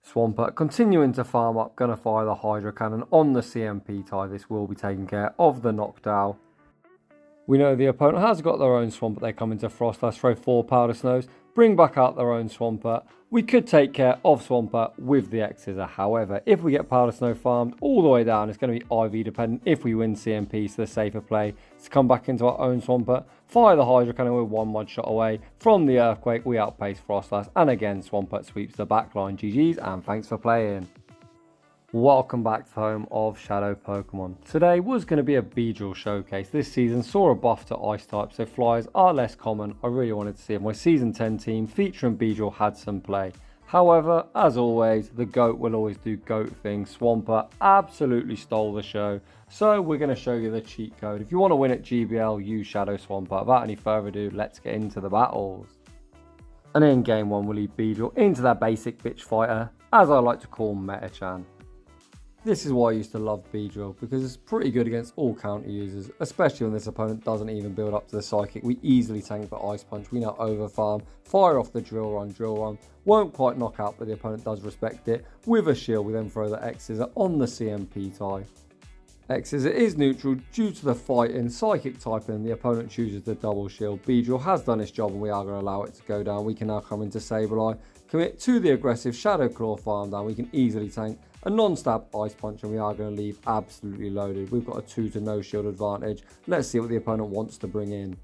Swampert continuing to farm up, gonna fire the Hydro Cannon on the CMP tie. This will be taking care of the Noctowl. We know the opponent has got their own Swampert. They come into Froslass, throw 4 Powder Snows, bring back out their own Swampert. We could take care of Swampert with the X-Scissor. However, if we get Powder Snow farmed all the way down, it's going to be IV dependent. If we win CMP, so the safer play is to come back into our own Swampert, fire the Hydro Cannon with 1 mod shot away from the Earthquake. We outpace Froslass, and again, Swampert sweeps the backline. GG's, and thanks for playing. Welcome back to the home of Shadow Pokemon. Today was going to be a Beedrill showcase. This season saw a buff to Ice type, so flyers are less common. I really wanted to see if my Season 10 team featuring Beedrill had some play. However, as always, the GOAT will always do GOAT things. Swampert absolutely stole the show, so we're going to show you the cheat code. If you want to win at GBL, use Shadow Swampert. Without any further ado, let's get into the battles. And in game 1, we'll lead Beedrill into that basic bitch fighter, as I like to call Medicham. This is why I used to love Beedrill, because it's pretty good against all counter users, especially when this opponent doesn't even build up to the Psychic. We easily tank the Ice Punch, we now overfarm, fire off the Drill Run, won't quite knock out, but the opponent does respect it. With a shield, we then throw the X-Scissor on the CMP tie. X-Scissor is neutral due to the fighting Psychic typing, the opponent chooses the double shield. Beedrill has done its job and we are going to allow it to go down. We can now come into Sableye, commit to the aggressive Shadow Claw farm down. We can easily tank a non-stab Ice Punch and we are going to leave absolutely loaded. We've got a 2 to no shield advantage. Let's see what the opponent wants to bring in.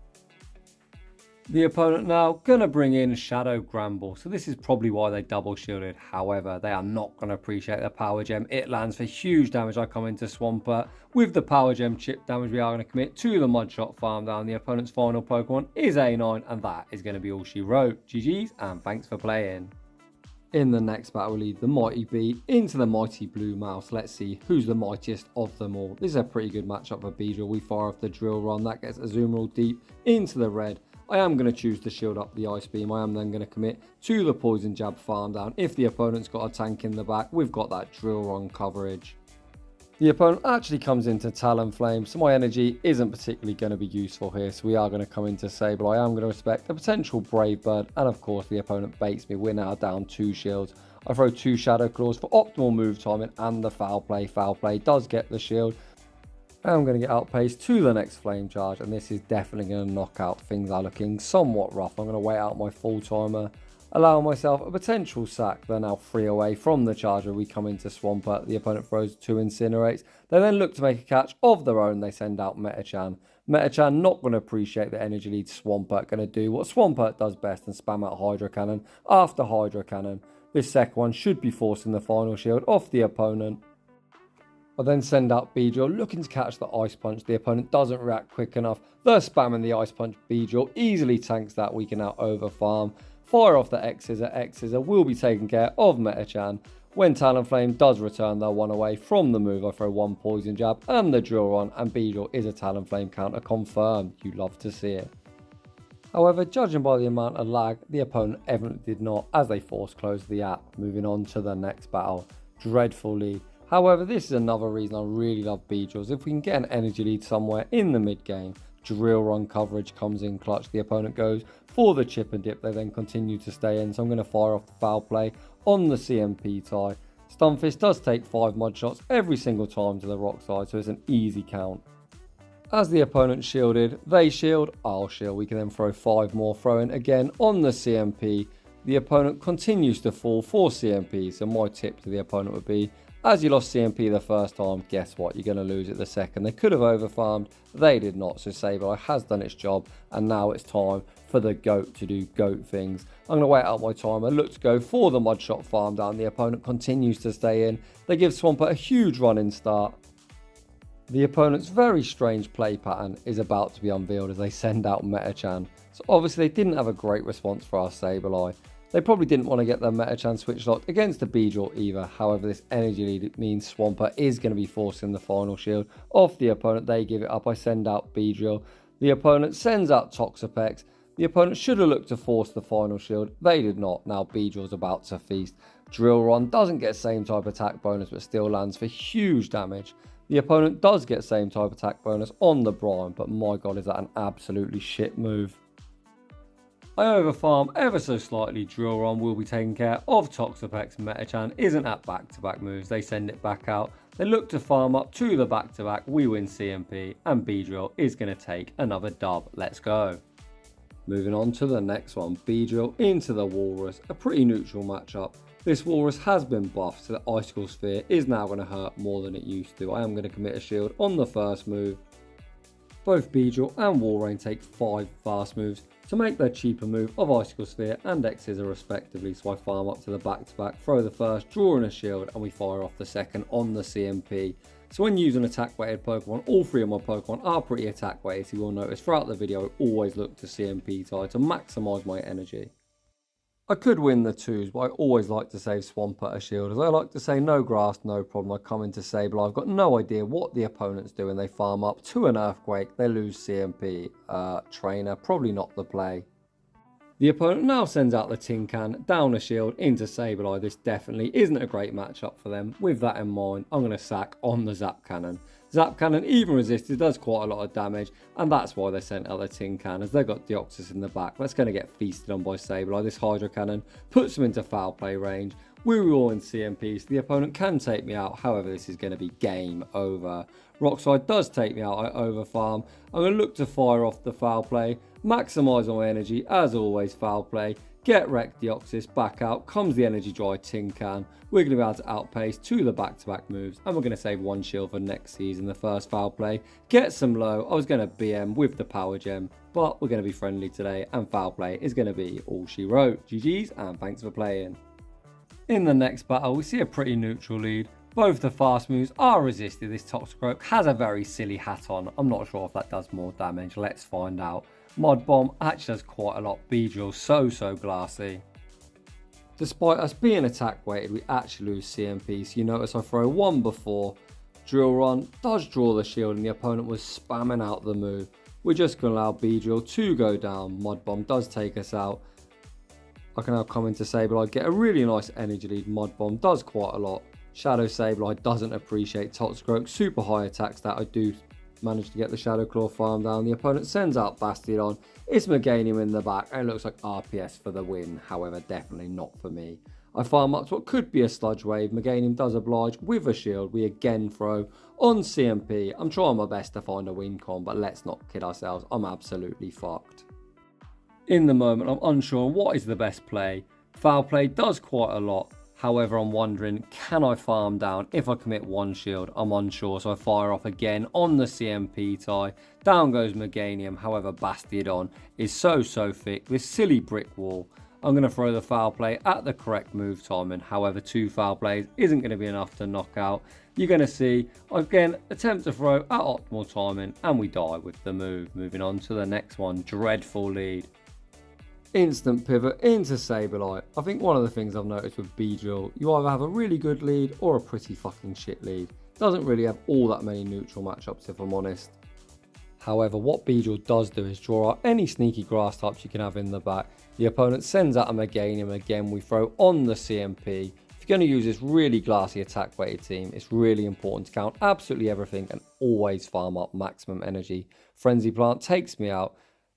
The opponent now going to bring in Shadow Gramble, so this is probably why they double shielded. However, they are not going to appreciate the Power Gem. It lands for huge damage. I come into Swampert with the Power Gem chip damage. We are going to commit to the Mud Shot farm down. The opponent's final Pokemon is A9 and that is going to be all she wrote. GG's and thanks for playing. In the next battle, we lead the Mighty Bee into the Mighty Blue Mouse. Let's see who's the mightiest of them all. This is a pretty good matchup for Beedrill. We fire off the Drill Run. That gets Azumarill deep into the red. I am going to choose to shield up the Ice Beam. I am then going to commit to the Poison Jab farm down. If the opponent's got a tank in the back, we've got that Drill Run coverage. The opponent actually comes into Talonflame, so my energy isn't particularly going to be useful here. So we are going to come into Sableye. I am going to respect the potential Brave Bird, and of course the opponent baits me. We're now down 2 shields. I throw 2 Shadow Claws for optimal move timing and the Foul Play. Foul Play does get the shield. I'm going to get outpaced to the next Flame Charge, and this is definitely going to knock out. Things are looking somewhat rough. I'm going to wait out my full timer, allow myself a potential sack. They're now 3 away from the charger. We come into Swampert. The opponent throws 2 Incinerates. They then look to make a catch of their own. They send out Medicham. Medicham not going to appreciate the energy lead. Swampert going to do what Swampert does best and spam out Hydro Cannon after Hydro Cannon. This second one should be forcing the final shield off the opponent. I then send out Beedrill looking to catch the Ice Punch. The opponent doesn't react quick enough. They're spamming the Ice Punch. Beedrill easily tanks that. We can now overfarm. Fire off the X-Scissor. X-Scissor will be taking care of Medicham. When Talonflame does return their 1 away from the move, I throw 1 Poison Jab and the Drill Run, and Beedrill is a Talonflame counter confirmed. You love to see it. However, judging by the amount of lag, the opponent evidently did not, as they force closed the app. Moving on to the next battle. Dreadful lead. However, this is another reason I really love Beedrills. If we can get an energy lead somewhere in the mid game, Drill Run coverage comes in clutch. The opponent goes for the Chip and Dip. They then continue to stay in. So I'm going to fire off the Foul Play on the CMP tie. Stunfisk does take 5 mud shots every single time to the rock side, so it's an easy count. As the opponent shielded, they shield, I'll shield. We can then throw 5 more, throwing again on the CMP. The opponent continues to fall for CMP, so my tip to the opponent would be, as you lost CMP the first time, guess what? You're going to lose it the second. They could have overfarmed. They did not. So Sableye has done its job. And now it's time for the GOAT to do GOAT things. I'm going to wait out my timer. Look to go for the Mud Shot farm down. The opponent continues to stay in. They give Swampert a huge run-in start. The opponent's very strange play pattern is about to be unveiled as they send out Medicham. So obviously they didn't have a great response for our Sableye. They probably didn't want to get their Medicham switch locked against the Beedrill either. However, this energy lead means Swampert is going to be forcing the final shield off the opponent. They give it up. I send out Beedrill. The opponent sends out Toxicroak. The opponent should have looked to force the final shield. They did not. Now Beedrill's about to feast. Drill Run doesn't get same type attack bonus but still lands for huge damage. The opponent does get same type attack bonus on the Brian, but my god, is that an absolutely shit move. I overfarm ever so slightly. Drillron will be taking care of Toxicroak. Medicham isn't at back-to-back moves. They send it back out. They look to farm up to the back-to-back. We win CMP and Beedrill is going to take another dub. Let's go. Moving on to the next one. Beedrill into the Walrus. A pretty neutral matchup. This Walrus has been buffed, so the Icicle Sphere is now going to hurt more than it used to. I am going to commit a shield on the first move. Both Beedrill and Walrein take 5 fast moves to make their cheaper move of Icicle Sphere and X-Scissor respectively, so I farm up to the back-to-back, throw the first, draw in a shield, and we fire off the second on the CMP. So when using attack-weighted Pokemon, all 3 of my Pokemon are pretty attack-weighted, so you will notice throughout the video I always look to CMP tie to maximise my energy. I could win the 2s, but I always like to save Swampert a shield, as I like to say no grass, no problem. I come into Sableye, I've got no idea what the opponent's doing. They farm up to an Earthquake, they lose CMP. Trainer, probably not the play. The opponent now sends out the tin can, down a shield into Sableye. This definitely isn't a great matchup for them. With that in mind, I'm going to sack on the Zap Cannon. Zap Cannon, even resisted, does quite a lot of damage, and that's why they sent out the tin can, as they've got Deoxys in the back. That's going to get feasted on by Sableye. This Hydro Cannon puts them into foul play range. We're all in CMP, so the opponent can take me out. However, this is going to be game over. Rockslide does take me out. I overfarm. I'm going to look to fire off the foul play, maximise my energy, as always, foul play. Get wrecked Deoxys, back out, comes the energy dry tin can. We're going to be able to outpace to the back-to-back moves, and we're going to save 1 shield for next season. The first foul play, get some low. I was going to BM with the power gem, but we're going to be friendly today, and foul play is going to be all she wrote. GG's, and thanks for playing. In the next battle, we see a pretty neutral lead. Both the fast moves are resisted. This Toxicroak has a very silly hat on. I'm not sure if that does more damage. Let's find out. Mod Bomb actually does quite a lot. Beedrill so glassy. Despite us being attack weighted, we actually lose CMP. So you notice I throw 1 before. Drillron does draw the shield and the opponent was spamming out the move. We're just going to allow Beedrill to go down. Mod Bomb does take us out. I can now come into Sableye, get a really nice energy lead. Mod Bomb does quite a lot. Shadow Sableye doesn't appreciate Toxicroak. Super high attack stat. I do manage to get the Shadow Claw farm down. The opponent sends out Bastiodon. It's Meganium in the back, and it looks like RPS for the win. However, definitely not for me. I farm up to what could be a Sludge Wave. Meganium does oblige with a shield. We again throw on CMP. I'm trying my best to find a win con, but let's not kid ourselves. I'm absolutely fucked. In the moment, I'm unsure on what is the best play. Foul play does quite a lot. However, I'm wondering, can I farm down if I commit 1 shield? I'm unsure, so I fire off again on the CMP tie. Down goes Meganium. However, Bastiodon is so thick. This silly brick wall. I'm going to throw the foul play at the correct move timing. However, 2 foul plays isn't going to be enough to knock out. You're going to see, again, attempt to throw at optimal timing, and we die with the move. Moving on to the next one. Dreadful lead. Instant pivot into Sableye. I think one of the things I've noticed with Beedrill, you either have a really good lead or a pretty fucking shit lead. Doesn't really have all that many neutral matchups if I'm honest. However, what Beedrill does do is draw out any sneaky grass types you can have in the back. The opponent sends out a Meganium, again we throw on the CMP. If you're going to use this really glassy attack weighted team, it's really important to count absolutely everything and always farm up maximum energy. Frenzy Plant takes me out.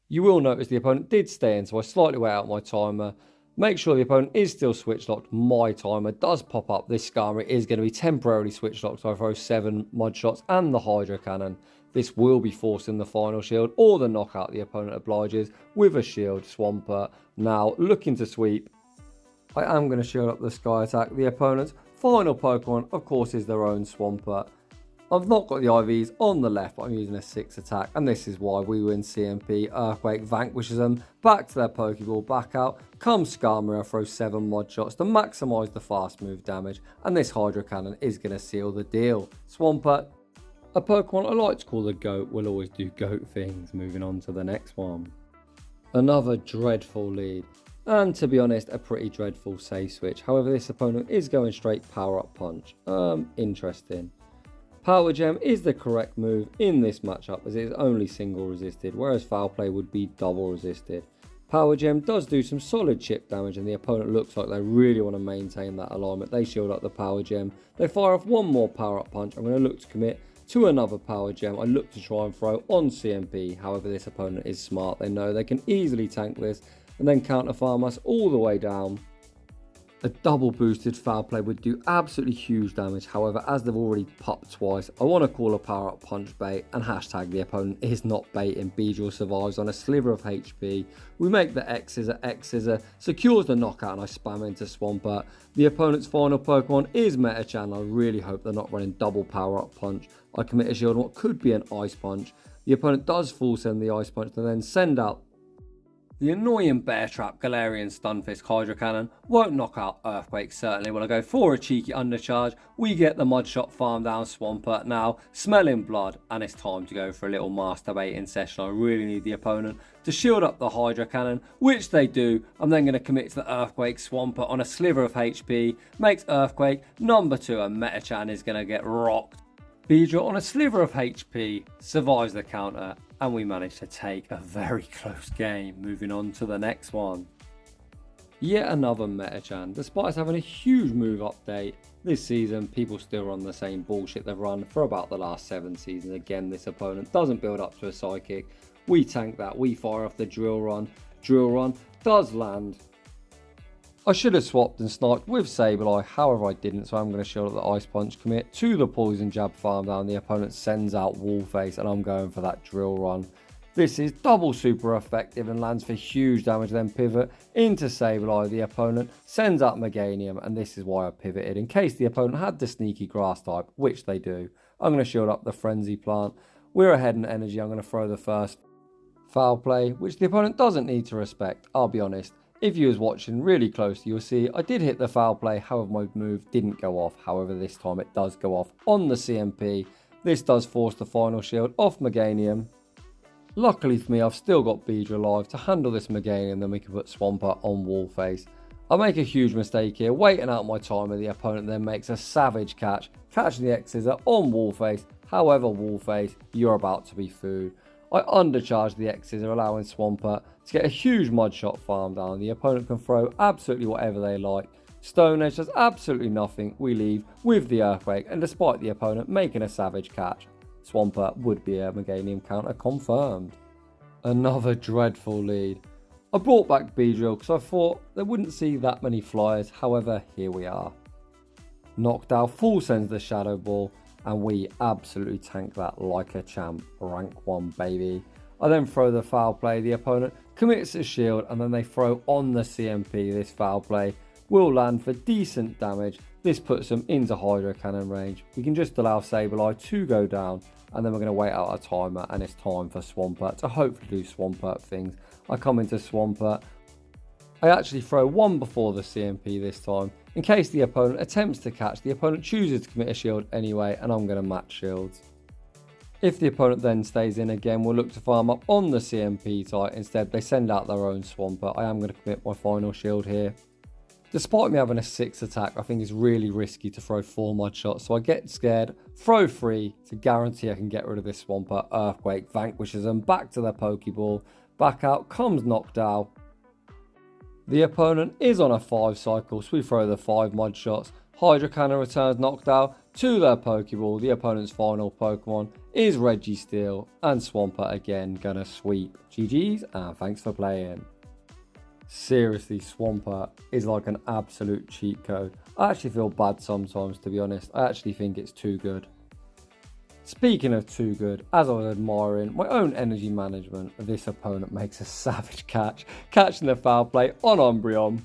You will notice the opponent did stay in, so I slightly wait out my timer. Make sure the opponent is still switch locked. My timer does pop up. This Skarmory is going to be temporarily switch locked, so I throw 7 Mud Shots and the Hydro Cannon. This will be forcing the final shield or the knockout the opponent obliges with a shield. Swampert now looking to sweep. I am going to shield up the Sky Attack. The opponent's final Pokemon, of course, is their own Swampert. I've not got the IVs on the left, but I'm using a 6 attack, and this is why we win CMP. Earthquake vanquishes them, back to their Pokeball, back out. Comes Skarmory, throws 7 Mod Shots to maximise the fast move damage, and this Hydro Cannon is going to seal the deal. Swampert, a Pokemon I like to call the GOAT, will always do GOAT things. Moving on to the next one. Another dreadful lead, and to be honest, a pretty dreadful safe switch. However, this opponent is going straight Power Up Punch. Interesting. Power Gem is the correct move in this matchup as it is only single resisted, whereas Foul Play would be double resisted. Power Gem does do some solid chip damage and the opponent looks like they really want to maintain that alignment. They shield up the Power Gem. They fire off 1 more Power Up Punch. I'm going to look to commit to another Power Gem. I look to try and throw on CMP. However, this opponent is smart. They know they can easily tank this and then counter farm us all the way down. A double boosted foul play would do absolutely huge damage. However, as they've already popped twice, I want to call a power up punch bait and hashtag the opponent is not baiting. Beedrill survives on a sliver of HP. We make the X Scissor, secures the knockout, and I spam into Swampert. The opponent's final Pokemon is Medicham. I really hope they're not running double power up punch. I commit a shield on what could be an ice punch. The opponent does full send the ice punch and then send out the annoying Bear Trap, Galarian Stunfisk, Hydro Cannon. Won't knock out Earthquake certainly. When I go for a cheeky undercharge, we get the Mudshot farm down Swampert now, smelling blood, and it's time to go for a little masturbating session. I really need the opponent to shield up the Hydro Cannon, which they do. I'm then going to commit to the Earthquake Swampert on a sliver of HP, makes Earthquake number 2, and Medicham is going to get rocked. Beedrill on a sliver of HP survives the counter, and we managed to take a very close game. Moving on to the next one. Yet another Medicham. Despite us having a huge move update this season, people still run the same bullshit they've run for about the last 7 seasons. Again, this opponent doesn't build up to a Psychic. We tank that. We fire off the Drill Run. Drill Run does land. I should have swapped and sniped with Sableye, however I didn't, so I'm going to shield up the Ice Punch, commit to the Poison Jab farm down. The opponent sends out Wallface and I'm going for that Drill Run. This is double super effective and lands for huge damage, then pivot into Sableye. The opponent sends out Meganium, and this is why I pivoted, in case the opponent had the sneaky grass type, which they do. I'm going to shield up the Frenzy Plant. We're ahead in energy. I'm going to throw the first foul play, which the opponent doesn't need to respect. I'll be honest. If you was watching really closely, you'll see I did hit the foul play, however my move didn't go off. However, this time it does go off on the CMP. This does force the final shield off Meganium. Luckily for me, I've still got Beedrill alive to handle this Meganium, then we can put Swampert on Wallface. I make a huge mistake here, waiting out my timer. The opponent then makes a savage catch, catching the X Scissor on Wallface. However, Wallface, you're about to be food. I undercharge the X Scissor, allowing Swampert to get a huge Mudshot farm down. The opponent can throw absolutely whatever they like. Stone Edge does absolutely nothing. We leave with the Earthquake, and despite the opponent making a savage catch, Swampert would be a Meganium counter confirmed. Another dreadful lead. I brought back Beedrill because I thought they wouldn't see that many flyers. However, here we are. Noctowl full sends the Shadow Ball, and we absolutely tank that like a champ. Rank 1, baby. I then throw the foul play. The opponent commits a shield, and then they throw on the CMP. This foul play will land for decent damage. This puts them into Hydro Cannon range. We can just allow Sableye to go down, and then we're going to wait out our timer, and it's time for Swampert to hopefully do Swampert things. I come into Swampert. I actually throw one before the CMP this time. In case the opponent attempts to catch, the opponent chooses to commit a shield anyway, and I'm going to match shields. If the opponent then stays in again, we'll look to farm up on the CMP type. Instead, they send out their own Swampert. I am going to commit my final shield here. Despite me having a 6 attack, I think it's really risky to throw 4 Mudshots, so I get scared, throw 3 to guarantee I can get rid of this Swampert. Earthquake vanquishes them back to their Pokeball. Back out comes Noctowl. The opponent is on a 5 cycle, so we throw the 5 Mudshots. Hydro Cannon returns Noctowl to their Pokeball. The opponent's final Pokemon is Registeel, and Swampert again gonna sweep. GG's, and thanks for playing. Seriously, Swampert is like an absolute cheat code. I actually feel bad sometimes, to be honest. I actually think it's too good. Speaking of too good, as I was admiring my own energy management, this opponent makes a savage catch, catching the foul play on Umbreon.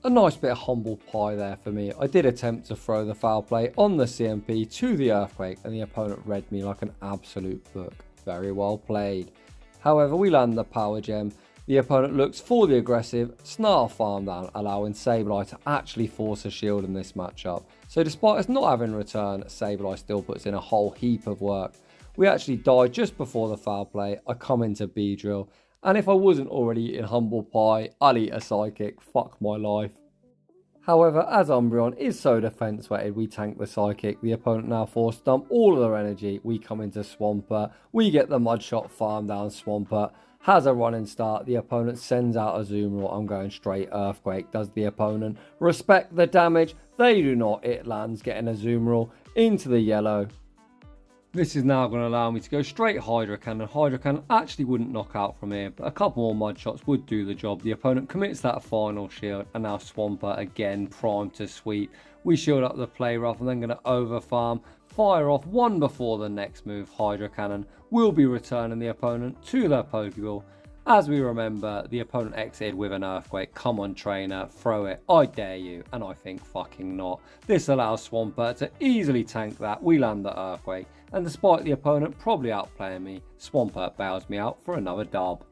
A nice bit of humble pie there for me. I did attempt to throw the foul play on the CMP to the Earthquake, and the opponent read me like an absolute book. Very well played. However, we land the Power Gem. The opponent looks for the aggressive Snarl farm down, allowing Sableye to actually force a shield in this matchup. So despite us not having return, Sableye still puts in a whole heap of work. We actually die just before the foul play. I come into Beedrill, and if I wasn't already eating humble pie, I'll eat a Psychic. Fuck my life. However, as Umbreon is so defense weighted, we tank the Psychic. The opponent now force dump all of their energy. We come into Swampert. We get the Mudshot farm down. Swampert has a running start. The opponent sends out Azumarill. I'm going straight Earthquake. Does the opponent respect the damage? They do not. It lands, getting Azumarill into the yellow. This is now going to allow me to go straight Hydro Cannon. Hydro Cannon actually wouldn't knock out from here, but a couple more mud shots would do the job. The opponent commits that final shield, and now Swampert again primed to sweep. We shield up the play rough and then going to over farm, fire off one before the next move. Hydro Cannon will be returning the opponent to their Pokeball. As we remember, the opponent exited with an Earthquake. Come on, trainer, throw it. I dare you. And I think fucking not. This allows Swampert to easily tank that. We land the Earthquake. And despite the opponent probably outplaying me, Swampert bails me out for another dub.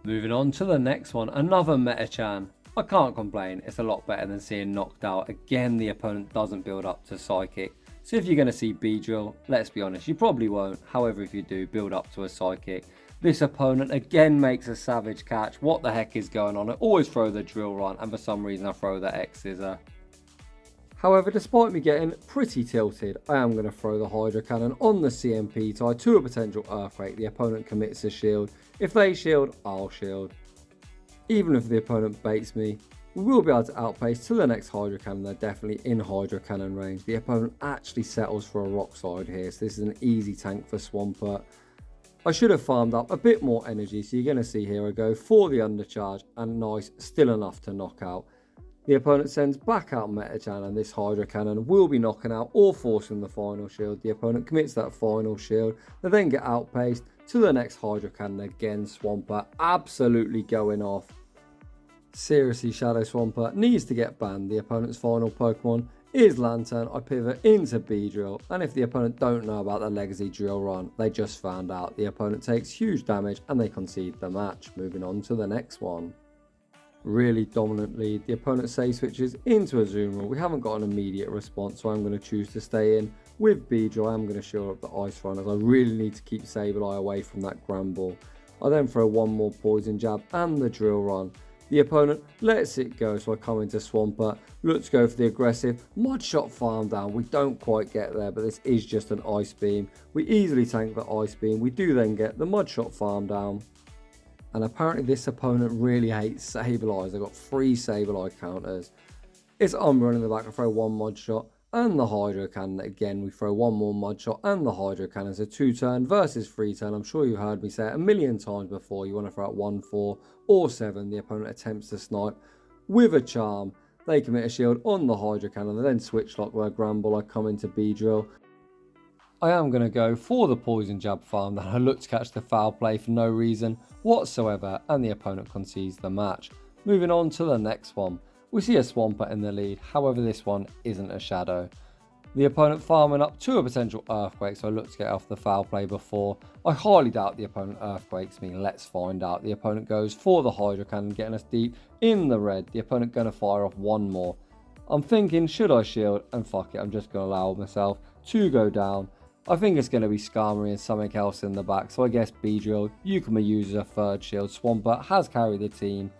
Moving on to the next one, another Medicham. I can't complain. It's a lot better than seeing Noctowl. Again, the opponent doesn't build up to Psychic. So if you're going to see Beedrill, let's be honest, you probably won't. However, if you do, build up to a Psychic. This opponent again makes a Savage catch. What the heck is going on? I always throw the Drill Run, and for some reason I throw the X-Scissor. However, despite me getting pretty tilted, I am going to throw the Hydro Cannon on the CMP tie to a potential Earthquake. The opponent commits a shield. If they shield, I'll shield. Even if the opponent baits me, we will be able to outpace to the next Hydro Cannon. They're definitely in Hydro Cannon range. The opponent actually settles for a Rock Slide here, so this is an easy tank for Swampert. I should have farmed up a bit more energy, so you're going to see here I go for the undercharge, and nice, still enough to knock out. The opponent sends back out Medicham, and this Hydro Cannon will be knocking out or forcing the final shield. The opponent commits that final shield. They then get outpaced to the next Hydro Cannon again. Swampert absolutely going off. Seriously, Shadow Swampert needs to get banned. The opponent's final Pokemon is Lantern. I pivot into Beedrill, and if the opponent don't know about the Legacy Drill Run, they just found out. The opponent takes huge damage and they concede the match. Moving on to the next one. Really dominant lead. The opponent save switches into Azumarill. We haven't got an immediate response, so I'm going to choose to stay in with Beedrill. I'm going to shield up the Ice Run as I really need to keep Sableye away from that Granbull. I then throw one more Poison Jab and the Drill Run. The opponent lets it go, so I come into Swampert. Let's go for the aggressive Mud Shot farm down. We don't quite get there, but this is just an Ice Beam. We easily tank the Ice Beam. We do then get the Mud Shot farm down. And apparently this opponent really hates Sableye. They've got 3 Sableye counters. It's Umbreon in the back. I throw one Mud Shot and the Hydro Cannon. Again, we throw one more Mud Shot and the Hydro Cannon. So 2-turn versus 3-turn. I'm sure you heard me say it a million times before. You want to throw out 1, 4 or 7. The opponent attempts to snipe with a Charm. They commit a shield on the Hydro Cannon. They then switch lock their Granbull. I come into Beedrill. I am going to go for the Poison Jab farm. Then I look to catch the foul play for no reason whatsoever, and the opponent concedes the match. Moving on to the next one. We see a Swampert in the lead, however this one isn't a Shadow. The opponent farming up to a potential Earthquake, so I look to get off the foul play before. I highly doubt the opponent Earthquakes me. Let's find out. The opponent goes for the Hydro Cannon, getting us deep in the red. The opponent going to fire off one more. I'm thinking, should I shield? And fuck it, I'm just going to allow myself to go down. I think it's going to be Skarmory and something else in the back, so I guess Beedrill, you can be used as a third shield. Swampert has carried the team.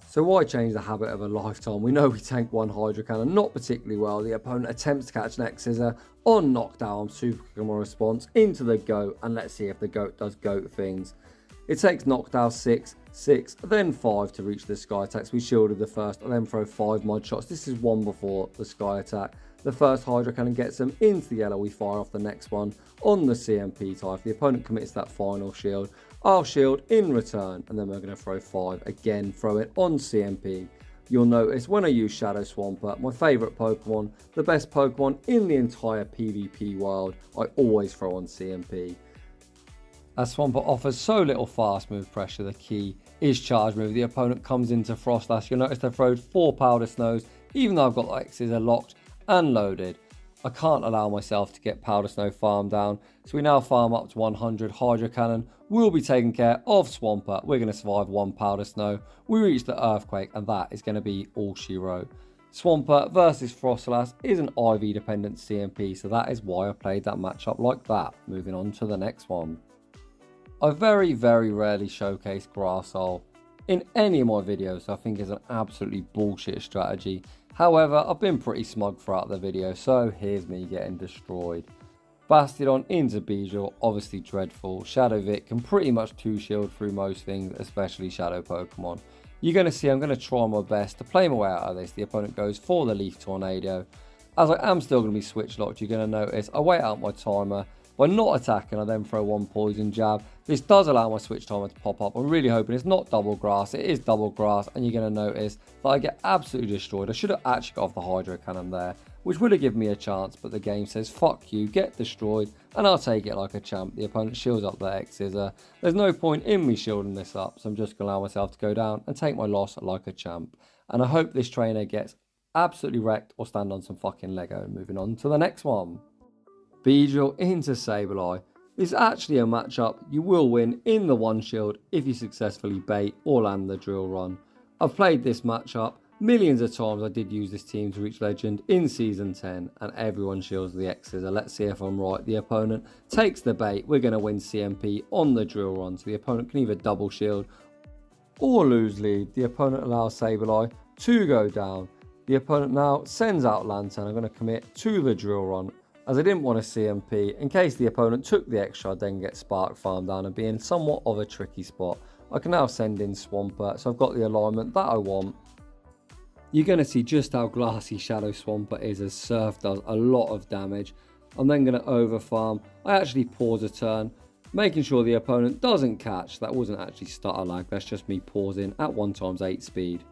So why change the habit of a lifetime? We know we tank one Hydro Cannon not particularly well. The opponent attempts to catch an X-Scissor on Noctowl. I'm super quick on my response into the Goat, and let's see if the Goat does Goat things. It takes Noctowl 6, 6, then 5 to reach the Sky attacks. We shielded the first, and then throw 5 Mud Shots. This is one before the Sky attack. The first Hydro Cannon gets them into the yellow. We fire off the next one on the CMP tie. If the opponent commits that final shield, I'll shield in return, and then we're going to throw 5 again, throw it on CMP. You'll notice when I use Shadow Swampert, my favourite Pokemon, the best Pokemon in the entire PvP world, I always throw on CMP. As Swampert offers so little fast move pressure, the key is charge move. The opponent comes into Froslass. You'll notice they've thrown 4 Powder Snows, even though I've got X-Scissor locked and loaded. I can't allow myself to get Powder Snow farm down, so we now farm up to 100. Hydro Cannon will be taking care of Swampert. We're going to survive 1 Powder Snow. We reach the Earthquake, and that is going to be all she wrote. Swampert versus Froslass is an IV dependent CMP, so that is why I played that matchup like that. Moving on to the next one. I very rarely showcase grasshole in any of my videos, so I think it's an absolutely bullshit strategy. However, I've been pretty smug throughout the video, so here's me getting destroyed. Bastiodon into Beedrill, obviously dreadful. Shadow Vic can pretty much 2-shield through most things, especially Shadow Pokemon. You're going to see I'm going to try my best to play my way out of this. The opponent goes for the Leaf Tornado. As I am still going to be switch locked, you're going to notice I wait out my timer, By not attacking, I then throw one poison jab. This does allow my switch timer to pop up. I'm really hoping it's not double grass. It is double grass, and you're going to notice that I get absolutely destroyed. I should have actually got off the hydro cannon there, which would have given me a chance, but the game says, fuck you, get destroyed, and I'll take it like a champ. The opponent shields up their X-Scissor. There's no point in me shielding this up, so I'm just going to allow myself to go down and take my loss like a champ. And I hope this trainer gets absolutely wrecked or stand on some fucking Lego. Moving on to the next one. Beedrill into Sableye. This is actually a matchup you will win in the one shield if you successfully bait or land the drill run. I've played this matchup millions of times. I did use this team to reach legend in season 10 and everyone shields the X-Scissor. Let's see if I'm right. The opponent takes the bait. We're going to win CMP on the drill run. So the opponent can either double shield or lose lead. The opponent allows Sableye to go down. The opponent now sends out Lantern. I'm going to commit to the drill run, as I didn't want a CMP in case the opponent took the extra. I'd then get Spark farmed down and be in somewhat of a tricky spot. I can now send in Swampert, so I've got the alignment that I want. You're going to see just how glassy Shadow Swampert is, as Surf does a lot of damage. I'm then going to over farm. I actually pause a turn, making sure the opponent doesn't catch. That wasn't actually stutter lag, that's just me pausing at 1x8 speed.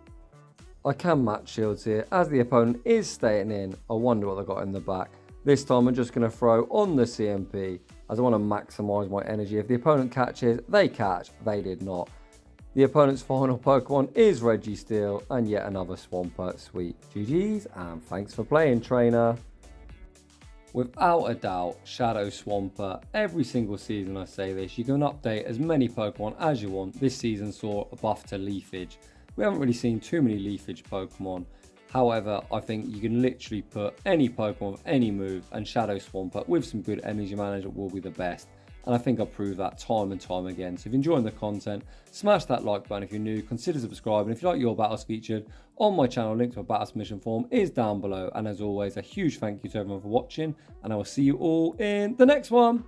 I can match shields here as the opponent is staying in. I wonder what they got in the back. This time I'm just going to throw on the CMP as I want to maximise my energy. If the opponent catches, they catch. They did not. The opponent's final Pokemon is Registeel and yet another Swampert. Sweet. GG's and thanks for playing, trainer. Without a doubt, Shadow Swampert. Every single season I say this, you can update as many Pokemon as you want. This season saw a buff to Leafage. We haven't really seen too many Leafage Pokemon. However, I think you can literally put any Pokemon with any move, and Shadow Swampert with some good energy management will be the best. And I think I've proved that time and time again. So if you're enjoying the content, smash that like button. If you're new, consider subscribing. If you like your battles featured on my channel, link to my battle submission form is down below. And as always, a huge thank you to everyone for watching, and I will see you all in the next one.